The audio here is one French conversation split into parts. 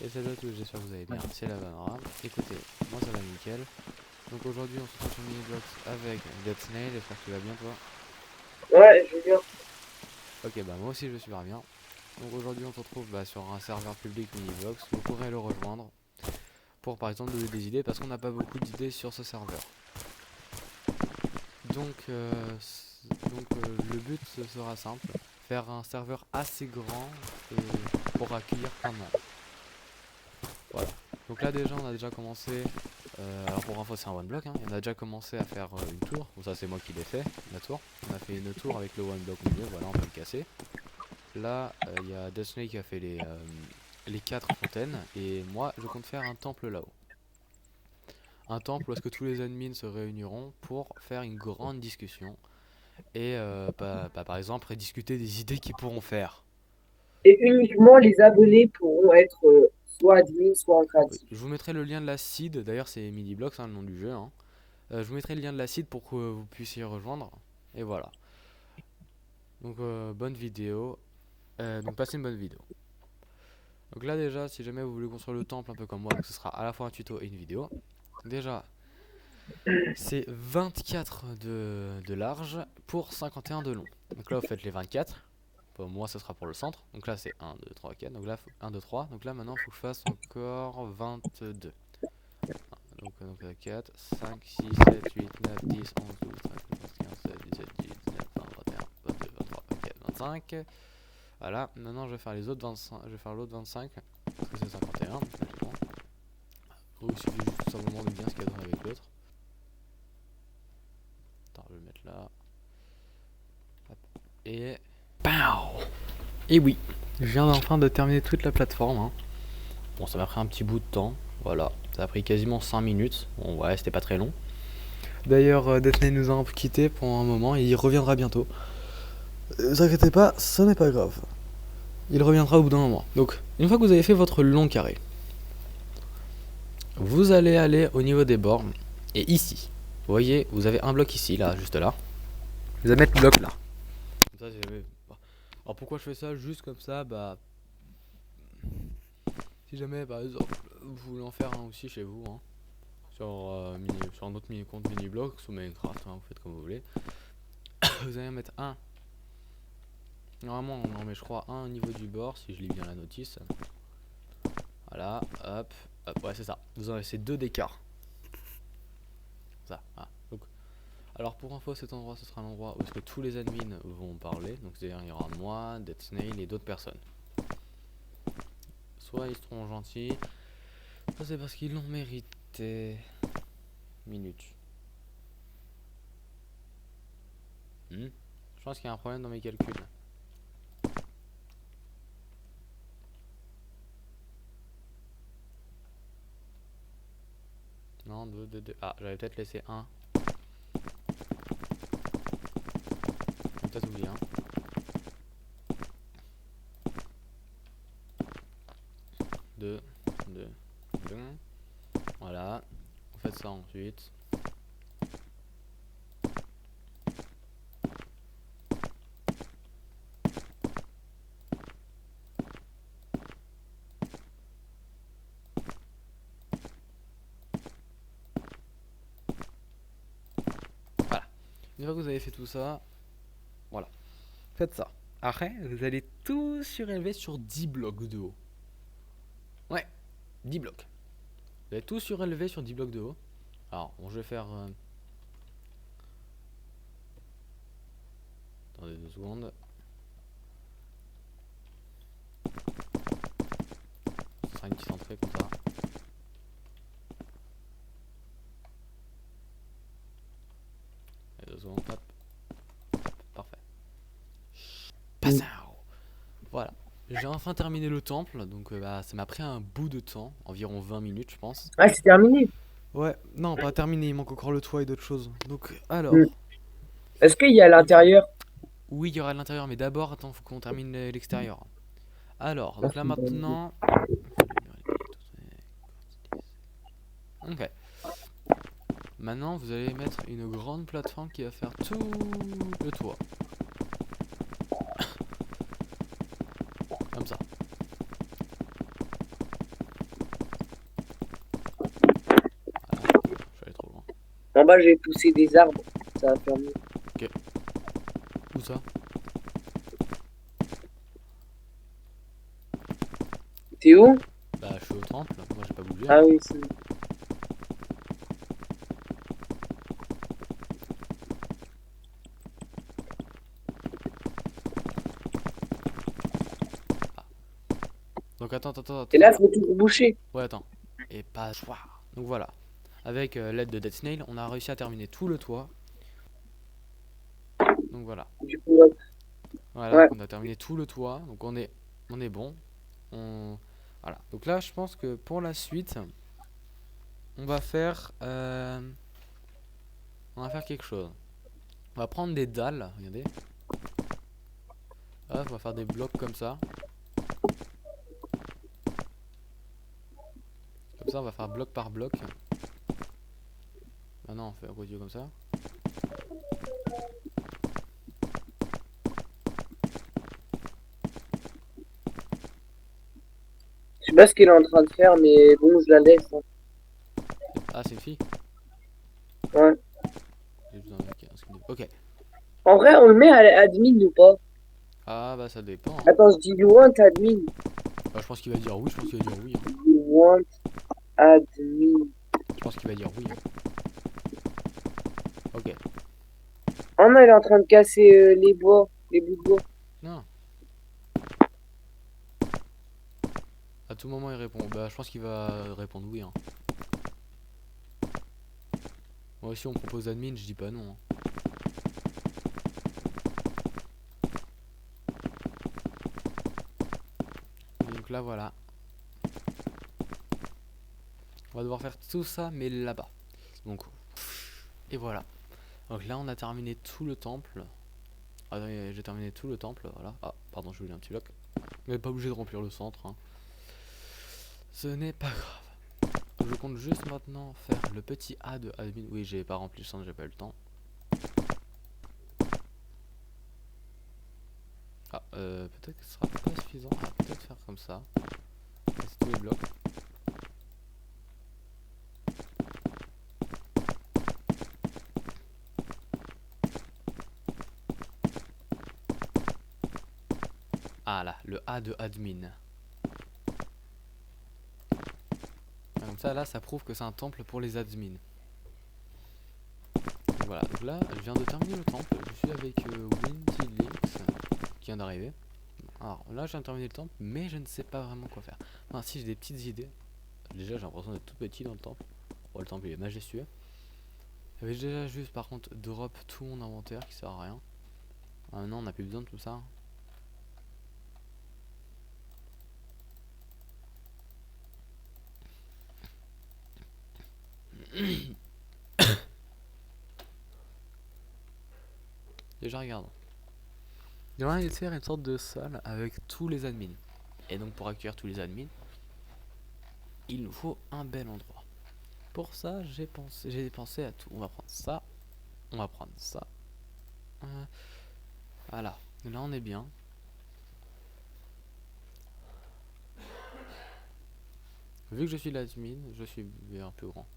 Et salut à tous, j'espère que vous allez bien, c'est la Vanra. Écoutez, moi ça va nickel. Donc aujourd'hui on se retrouve sur Miniblox avec Dead Snail, j'espère que tu vas bien toi. Ouais, je veux bien. Ok, bah moi aussi je suis bien. Donc aujourd'hui on se retrouve sur un serveur public Miniblox, vous pourrez le rejoindre pour par exemple donner des idées parce qu'on n'a pas beaucoup d'idées sur ce serveur. Donc, le but ce sera simple, faire un serveur assez grand pour accueillir plein de monde. Voilà. Donc là déjà on a déjà commencé. Alors pour info c'est un one block, hein. On a déjà commencé à faire une tour. Bon ça c'est moi qui l'ai fait, la tour. On a fait une tour avec le one block au milieu, voilà on peut le casser. Là il y a Destiny qui a fait les 4 fontaines. Et moi je compte faire un temple là-haut. Un temple où est-ce que tous les admins se réuniront pour faire une grande discussion. Et par exemple discuter des idées qu'ils pourront faire. Et uniquement les abonnés pourront être soit admin, soit en Oui. créatif. Je vous mettrai le lien de la seed, d'ailleurs c'est Miniblox le nom du jeu, hein. Je vous mettrai le lien de la site pour que vous puissiez rejoindre. Et voilà. Donc bonne vidéo. Donc passez une bonne vidéo. Donc là déjà, si jamais vous voulez construire le temple un peu comme moi, donc ce sera à la fois un tuto et une vidéo. Déjà, c'est 24 de large pour 51 de long. Donc là vous faites les 24. Pour moi ce sera pour le centre. Donc là c'est 1, 2, 3, 4. Donc là 1, 2, 3. Donc là maintenant il faut que je fasse encore 22. Donc 4, 5, 6, 7, 8, 9, 10, 11, 12, 13, 14, 15, 16, 17, 18, 19, 20, 21, 22, 23, 24, 25. Voilà, maintenant je vais faire les autres 25. Je vais faire l'autre 25. Parce que c'est 51. Logiquement. Il suffit juste tout simplement de bien se cadrer avec l'autre. Attends, je vais le mettre là. Hop. Et. POW! Et oui, je viens enfin de terminer toute la plateforme, hein. Bon, ça m'a pris un petit bout de temps. Voilà, ça a pris quasiment 5 minutes. Bon, ouais, c'était pas très long. D'ailleurs, Deathny nous a un peu quitté pour un moment et il reviendra bientôt. Ne vous inquiétez pas, ça n'est pas grave. Il reviendra au bout d'un moment. Donc, une fois que vous avez fait votre long carré, vous allez aller au niveau des bornes. Et ici, vous voyez, vous avez un bloc ici, là, juste là. Vous allez mettre le bloc là. Ça, alors pourquoi je fais ça juste comme ça? Bah, si jamais, par exemple, vous voulez en faire un aussi chez vous, hein, sur un autre compte mini bloc, sous Minecraft, hein, vous faites comme vous voulez. Vous allez mettre un. Normalement, on en met, je crois, un au niveau du bord, si je lis bien la notice. Voilà, hop, hop, ouais, c'est ça. Vous en laissez deux d'écart. Ça, voilà. Donc, alors pour info, cet endroit, ce sera l'endroit où est-ce que tous les admins vont parler. Donc, c'est-à-dire, il y aura moi, Dead Snail et d'autres personnes. Soit ils seront gentils, soit c'est parce qu'ils l'ont mérité. Minute. Je pense qu'il y a un problème dans mes calculs. Non, deux, deux, deux. Ah, j'avais peut-être laissé un. J'ai peut-être oublié un. 2, 2, 2. Voilà. Vous faites ça ensuite. Voilà. Une fois que vous avez fait tout ça, voilà. Faites ça. Après, vous allez tout surélever sur 10 blocs de haut. Ouais, 10 blocs. Vous allez tout surélever sur 10 blocs de haut. Alors, bon, je vais faire... Attendez 2 secondes. Ce sera une petite entrée comme ça. Et 2 secondes, hop. Hop, parfait. Passe. Voilà. J'ai enfin terminé le temple, donc ça m'a pris un bout de temps, environ 20 minutes je pense. Ah, c'est terminé. Ouais, non, pas terminé, il manque encore le toit et d'autres choses. Donc, Mm. alors, Est-ce qu'il y a à une fois... l'intérieur? Oui, il y aura l'intérieur, mais d'abord, attends, faut qu'on termine l'extérieur. Alors, Ah, donc là c'est une bonne idée. maintenant... Ok. Maintenant, vous allez mettre une grande plateforme qui va faire tout le toit. Comme ça. En bas, j'ai poussé des arbres. Ça va faire mieux. Où ça? T'es où? Bah, je suis au temple. Moi, j'ai pas bougé, hein. Ah oui, c'est... Donc, attends. Et là, faut tout reboucher. Ouais, attends. Et pas. Ouah. Donc, voilà. Avec l'aide de Dead Snail, on a réussi à terminer tout le toit. Donc, voilà. Du coup, Voilà, ouais. donc on a terminé tout le toit. Donc, on est bon. On... Voilà. Donc, là, je pense que pour la suite, on va faire. On va faire quelque chose. On va prendre des dalles. Regardez. Hop, on va faire des blocs comme ça. Comme ça, on va faire bloc par bloc. Maintenant, on fait un gros yeux comme ça. Je sais pas ce qu'elle est en train de faire, mais bon, je la laisse, hein. Ah, c'est une fille? Ouais. J'ai juste un mec, un skin de- Ok. En vrai, on le met à admin ou pas? Ah, bah, ça dépend, hein. Attends, je dis you want admin. Bah, je pense qu'il va dire oui. Je pense qu'il va dire oui, hein. You want admin. Je pense qu'il va dire oui, hein. Ok. Oh non, elle est en train de casser les bois, les bouts de bois. Non. À tout moment, il répond. Bah, je pense qu'il va répondre oui, hein. Moi aussi, on propose admin. Je dis pas non, hein. Donc là, voilà. On va devoir faire tout ça, mais là-bas. Donc, et voilà. Donc là, on a terminé tout le temple. Ah, j'ai terminé tout le temple, voilà. Ah, pardon, je voulais un petit bloc. Mais pas obligé de remplir le centre, hein. Ce n'est pas grave. Je compte juste maintenant faire le petit A de admin. Oui, j'ai pas rempli le centre, j'ai pas eu le temps. Ah, peut-être que ce sera pas suffisant. Ah, peut-être faire comme ça. C'est tous les blocs. Ah là, le A de admin. Comme ça, là, ça prouve que c'est un temple pour les admins. Donc voilà, donc là, je viens de terminer le temple. Je suis avec Wintilix qui vient d'arriver. Alors là, je viens de terminer le temple, mais je ne sais pas vraiment quoi faire. Enfin, si j'ai des petites idées. Déjà, j'ai l'impression d'être tout petit dans le temple. Oh, le temple il est majestueux. J'avais déjà juste par contre drop tout mon inventaire qui sert à rien. Ah non, on n'a plus besoin de tout ça. Déjà, regarde. J'aimerais faire une sorte de salle avec tous les admins. Et donc, pour accueillir tous les admins, il nous faut un bel endroit. Pour ça, j'ai pensé à tout. On va prendre ça. On va prendre ça. Voilà. Là, on est bien. Vu que je suis l'admin, je suis un peu grand.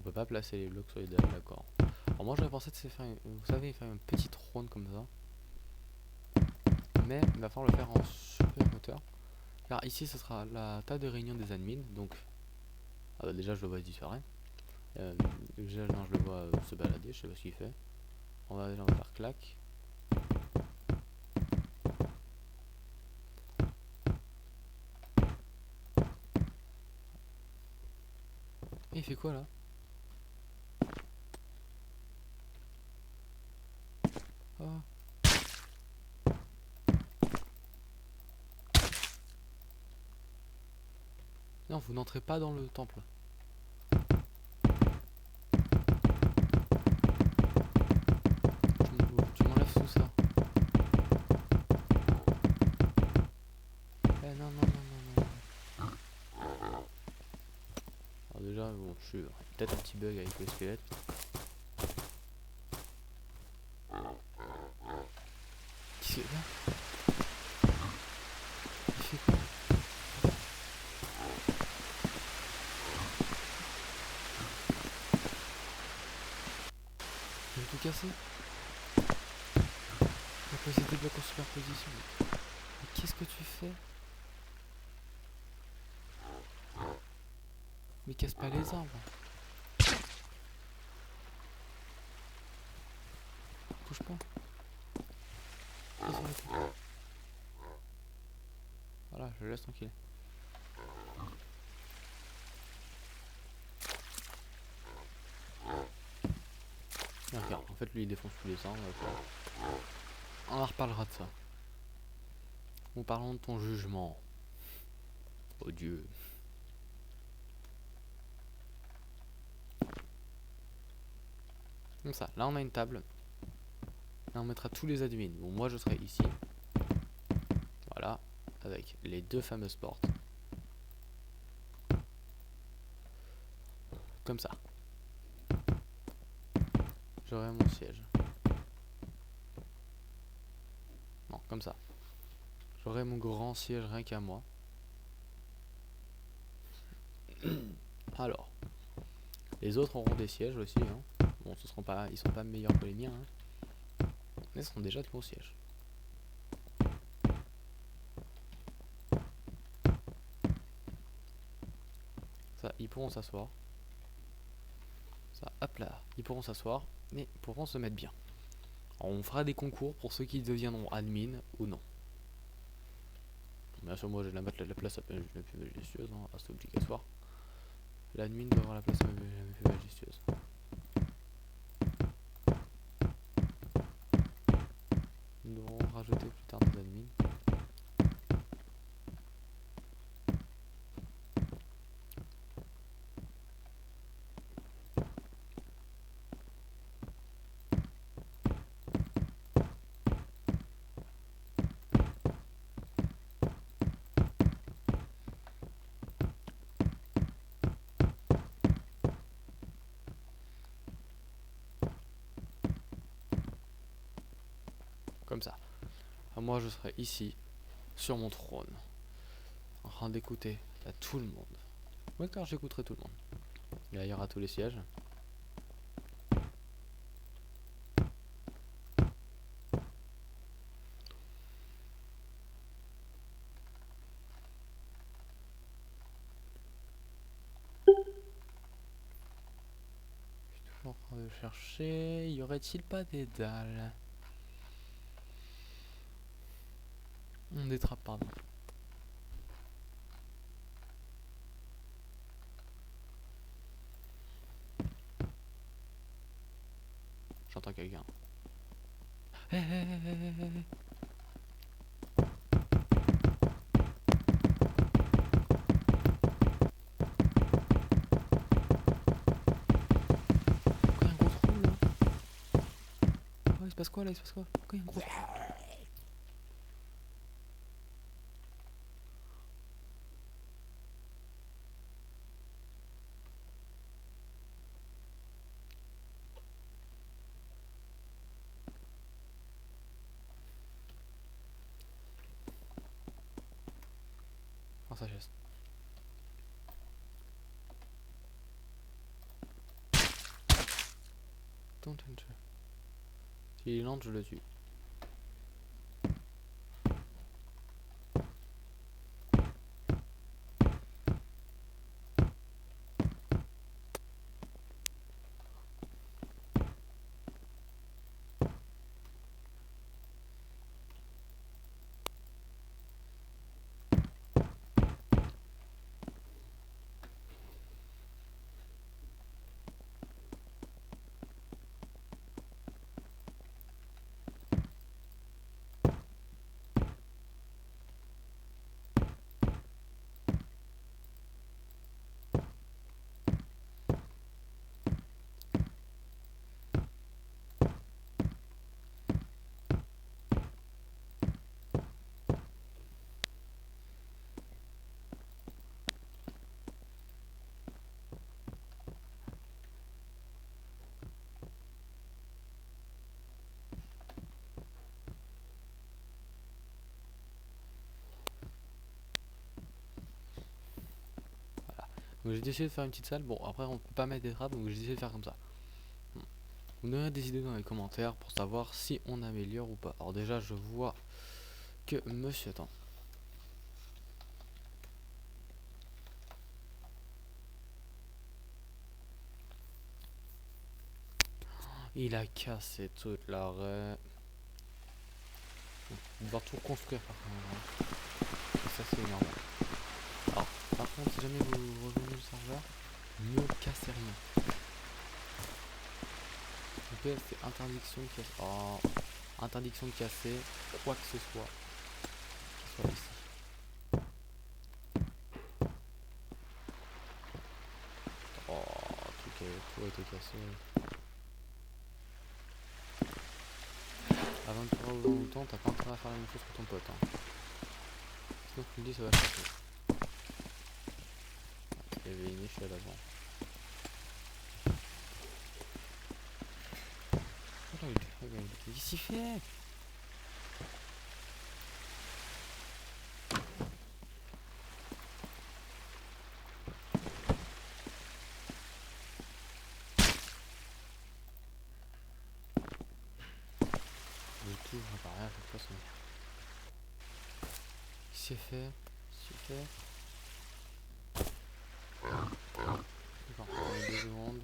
On peut pas placer les blocs sur les dalles, d'accord. Alors moi j'aurais pensé de faire, vous savez, faire une petite ronde comme ça. Mais il va falloir le faire en super hauteur. Car ici ce sera la table de réunion des admins. Donc ah bah déjà je le vois disparaître. Déjà non, je le vois se balader, je sais pas ce qu'il fait. On va faire clac. Et il fait quoi là? Oh. Non, vous n'entrez pas dans le temple. Tu manges bon, je suis peut-être un petit bug avec le squelette. Qu'est-ce qu'il y a? Il fait quoi? Il veut tout casser? Il a posé des blocs en superposition. Mais qu'est-ce que tu fais? Mais casse pas les arbres. Touche pas. Voilà, je le laisse tranquille. Ah, regarde, en fait lui il défonce tous les arbres. On en reparlera de ça. Nous parlons de ton jugement. Oh Dieu. Comme ça, là on a une table. Là on mettra tous les admins. Bon, moi je serai ici. Voilà, avec les deux fameuses portes. Comme ça. J'aurai mon siège. Non, comme ça. J'aurai mon grand siège rien qu'à moi. Alors, les autres auront des sièges aussi. Hein. Bon, ils seront pas meilleurs que les miens. Hein. Mais ce seront déjà de bons sièges. Ça, ils pourront s'asseoir. Ça, hop là, ils pourront s'asseoir et pourront se mettre bien. Alors, on fera des concours pour ceux qui deviendront admin ou non. Bien sûr, moi je vais mettre la place la plus majestueuse, hein, c'est obligatoire. L'admin doit avoir la place la plus majestueuse. Nous devrons rajouter plus tard des admins. Comme ça. Alors moi je serai ici, sur mon trône, en train d'écouter à tout le monde. Ouais, car j'écouterai tout le monde. Là, il y aura tous les sièges. Je suis toujours en train de chercher. Y aurait-il pas des dalles? Des trappes, pardon. J'entends quelqu'un. Hé hé hé hé hé. Pourquoi y a un gros trou là? Oh, il se passe quoi là? Il se passe quoi? Pourquoi y a un gros trou? Prends sa chaise. Don't enter. S'il lente, je le tue. Donc j'ai décidé de faire une petite salle. Bon, après on peut pas mettre des trappes, donc j'ai décidé de faire comme ça. Vous me donnez des idées dans les commentaires pour savoir si on améliore ou pas. Alors déjà je vois que monsieur... Attends. Il a cassé toute la raie. On va tout construire par contre. Et ça c'est énorme. Alors, par contre, si jamais vous rejoignez le serveur, ne cassez rien. Ok, c'est interdiction de casser. Oh, interdiction de casser quoi que ce soit qui soit ici. Oh, tout a été cassé. Avant de pouvoir ouvrir longtemps, t'as pas intérêt à faire la même chose que ton pote. Hein. Sinon, tu me dis, ça va changer. Il y avait une échelle avant. Qu'est-ce qu'il fait? Le tout, apparaît à chaque fois. C'est fait. C'est fait. D'accord, on a 2 secondes.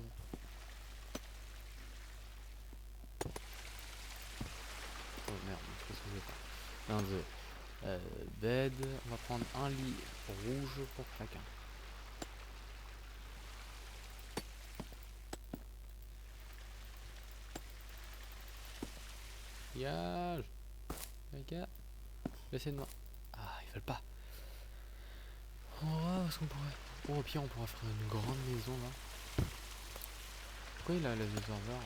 Oh merde, je pense que je vais pas. 1, 2. Bed. On va prendre un lit rouge pour chacun. Yage. Les gars. Laissez-moi. Ah, ils veulent pas. Oh, est-ce qu'on pourrait... Oh, au pire, on pourra faire une grande maison là. Pourquoi il a les serveurs?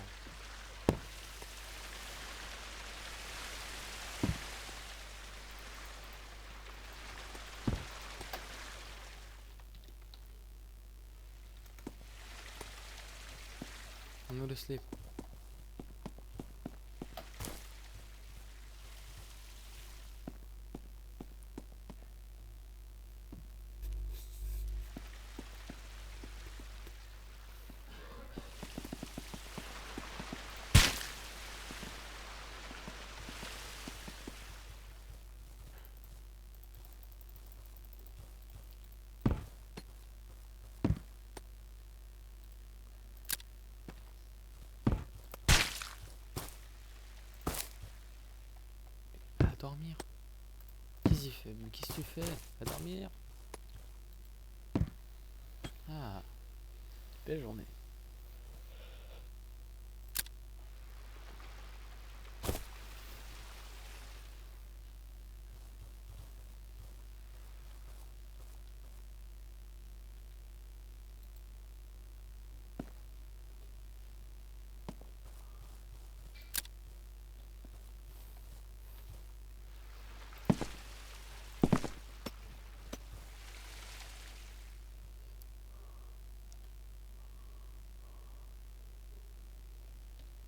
On nous laisse les... À dormir. Qu'est-ce qu'il fait? Mais qu'est-ce que tu fais? À dormir. Ah, belle journée.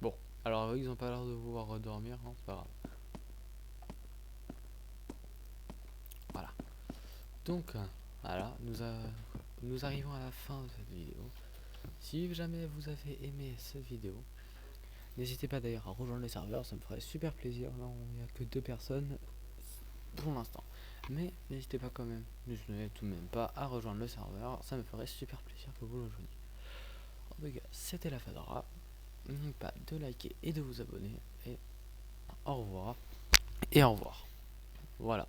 Bon, alors eux, ils ont pas l'air de vouloir dormir, hein, c'est pas grave. Voilà. Donc, voilà, nous arrivons à la fin de cette vidéo. Si jamais vous avez aimé cette vidéo, n'hésitez pas d'ailleurs à rejoindre le serveur, ça me ferait super plaisir. Là, il n'y a que 2 personnes pour l'instant. Mais n'hésitez pas quand même, n'hésitez tout de même pas à rejoindre le serveur, ça me ferait super plaisir que vous le rejoigniez. En tout cas, c'était la Fadora. N'oubliez pas de liker et de vous abonner. Et au revoir. Et au revoir. Voilà.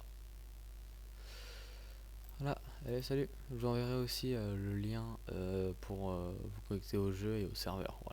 Voilà, allez salut. Je vous enverrai aussi le lien pour vous connecter au jeu et au serveur. Voilà.